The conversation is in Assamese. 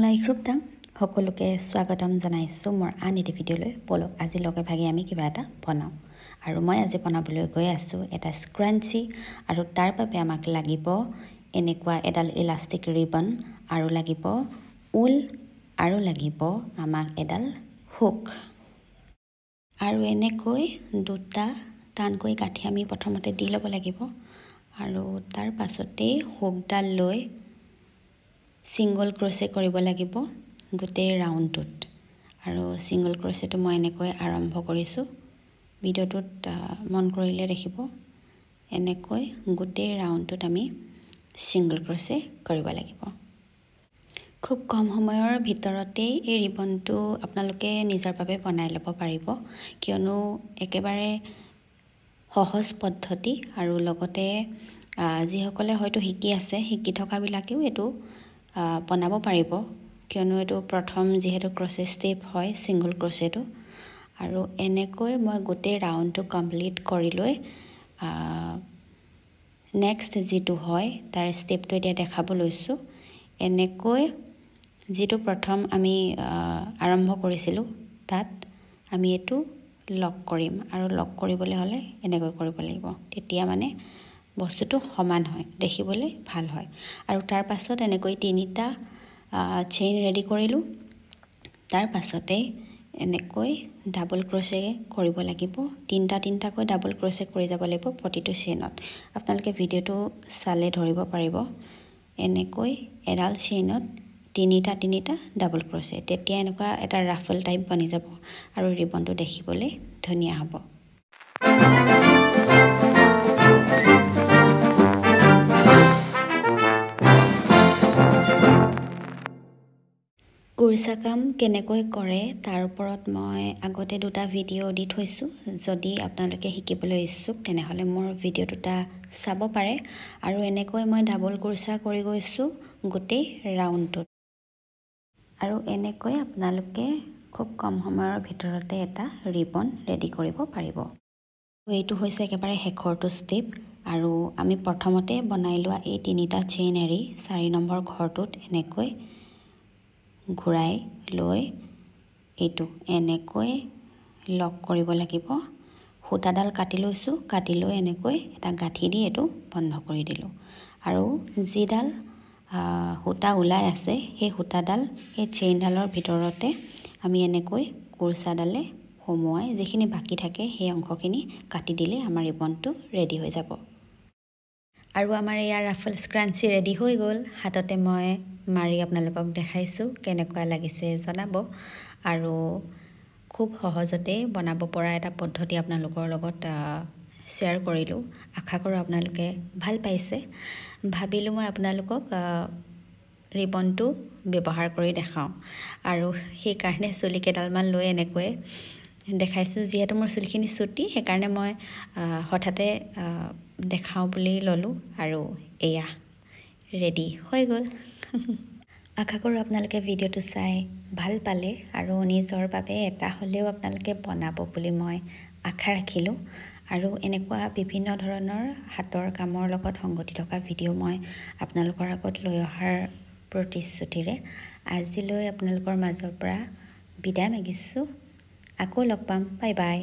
লাইখ্ৰুপ্তাং সকলোকে স্বাগতম জনাইছোঁ মোৰ আন এটি ভিডিঅ'লৈ। বলক আজি লগে ভাগে আমি কিবা এটা বনাওঁ। আৰু মই আজি বনাবলৈ গৈ আছোঁ এটা স্ক্ৰাঞ্চি, আৰু তাৰ বাবে আমাক লাগিব এনেকুৱা এডাল ইলাষ্টিক ৰিবন, আৰু লাগিব ঊল, আৰু লাগিব আমাক এডাল হুক। আৰু এনেকৈ দুটা টানকৈ গাঁঠি আমি প্ৰথমতে দি ল'ব লাগিব, আৰু তাৰ পাছতেই হুকডাল লৈ সিঙ্গল ক্ৰোচে কৰিব লাগিব গোটেই ৰাউণ্ডটোত। আৰু সিঙ্গল ক্ৰোচেটো মই এনেকৈ আৰম্ভ কৰিছোঁ, ভিডিঅ'টোত মন কৰিলে দেখিব। এনেকৈ গোটেই ৰাউণ্ডটোত আমি সিঙ্গল ক্ৰোচে কৰিব লাগিব। খুব কম সময়ৰ ভিতৰতেই এই ৰিবনটো আপোনালোকে নিজৰ বাবে বনাই ল'ব পাৰিব, কিয়নো একেবাৰে সহজ পদ্ধতি, আৰু লগতে যিসকলে হয়তো শিকি থকাবিলাকেও এইটো বনাব পাৰিব, কিয়নো এইটো প্ৰথম যিহেতু ক্ৰোচে ষ্টেপ হয় সিঙ্গল ক্ৰোচেটো। আৰু এনেকৈ মই গোটেই ৰাউণ্ডটো কমপ্লিট কৰি লৈ নেক্সট যিটো হয় তাৰ ষ্টেপটো এতিয়া দেখাব লৈছোঁ। এনেকৈ যিটো প্ৰথম আমি আৰম্ভ কৰিছিলোঁ তাত আমি এইটো লক কৰিম, আৰু লক কৰিবলৈ হ'লে এনেকৈ কৰিব লাগিব, তেতিয়া মানে বস্তুটো সমান হয়, দেখিবলৈ ভাল হয়। আৰু তাৰ পাছত এনেকৈ তিনিটা চেইন ৰেডি কৰিলোঁ। তাৰ পাছতে এনেকৈ ডাবল ক্ৰোচে কৰিব লাগিব, তিনিটাকৈ ডাবল ক্ৰোচে কৰি যাব লাগিব প্ৰতিটো চেইনত। আপোনালোকে ভিডিঅ'টো চালে ধৰিব পাৰিব, এনেকৈ এডাল চেইনত তিনিটা ডাবল ক্ৰোচে, তেতিয়া এনেকুৱা এটা ৰাফল টাইপ বনি যাব, আৰু ৰিবনটো দেখিবলৈ ধুনীয়া হ'ব। কুৰ্চা কাম কেনেকৈ কৰে তাৰ ওপৰত মই আগতে দুটা ভিডিঅ' দি থৈছোঁ, যদি আপোনালোকে শিকিবলৈ ইচ্ছুক তেনেহ'লে মোৰ ভিডিঅ' দুটা চাব পাৰে। আৰু এনেকৈ মই ডাবল কুৰ্চা কৰি গৈছোঁ গোটেই ৰাউণ্ডটোত। আৰু এনেকৈ আপোনালোকে খুব কম সময়ৰ ভিতৰতে এটা ৰিবন ৰেডি কৰিব পাৰিব। এইটো হৈছে একেবাৰে শেষৰটো ষ্টেপ, আৰু আমি প্ৰথমতে বনাই লোৱা এই তিনিটা চেইন এৰি 4 নম্বৰ ঘৰটোত এনেকৈ ঘূৰাই লৈ এইটো এনেকৈ লক কৰিব লাগিব। সূতাডাল কাটি লৈছোঁ, কাটি লৈ এনেকৈ এটা গাঁঠি দি এইটো বন্ধ কৰি দিলোঁ। আৰু যিডাল সূতা ওলাই আছে সেই সূতাডাল সেই চেইনডালৰ ভিতৰতে আমি এনেকৈ কুৰ্চাডালে সোমোৱাই যিখিনি বাকী থাকে সেই অংশখিনি কাটি দিলে আমাৰ ৰিবনটো ৰেডি হৈ যাব। আৰু আমাৰ ইয়াৰ ৰাফল স্ক্ৰাঞ্চি ৰেডি হৈ গ'ল। হাততে মই মাৰি আপোনালোকক দেখাইছোঁ, কেনেকুৱা লাগিছে জনাব। আৰু খুব সহজতে বনাব পৰা এটা পদ্ধতি আপোনালোকৰ লগত শ্বেয়াৰ কৰিলোঁ। আশা কৰোঁ আপোনালোকে ভাল পাইছে। ভাবিলোঁ মই আপোনালোকক ৰিবনটো ব্যৱহাৰ কৰি দেখাওঁ, আৰু সেইকাৰণে চুলি কেইডালমান লৈ এনেকৈ দেখাইছোঁ। যিহেতু মোৰ চুলিখিনি চুটি, সেইকাৰণে মই হঠাতে দেখাওঁ বুলি ল'লোঁ, আৰু এয়া ৰেডি হৈ গ'ল। আশা কৰোঁ আপোনালোকে ভিডিঅ'টো চাই ভাল পালে, আৰু নিজৰ বাবে এটা হ'লেও আপোনালোকে বনাব বুলি মই আশা ৰাখিলোঁ। আৰু এনেকুৱা বিভিন্ন ধৰণৰ হাতৰ কামৰ লগত সংগতি থকা ভিডিঅ' মই আপোনালোকৰ আগত লৈ অহাৰ প্ৰতিশ্ৰুতিৰে আজিলৈ আপোনালোকৰ মাজৰ পৰা বিদায় মাগিছোঁ। আকৌ লগ পাম, বাই বাই।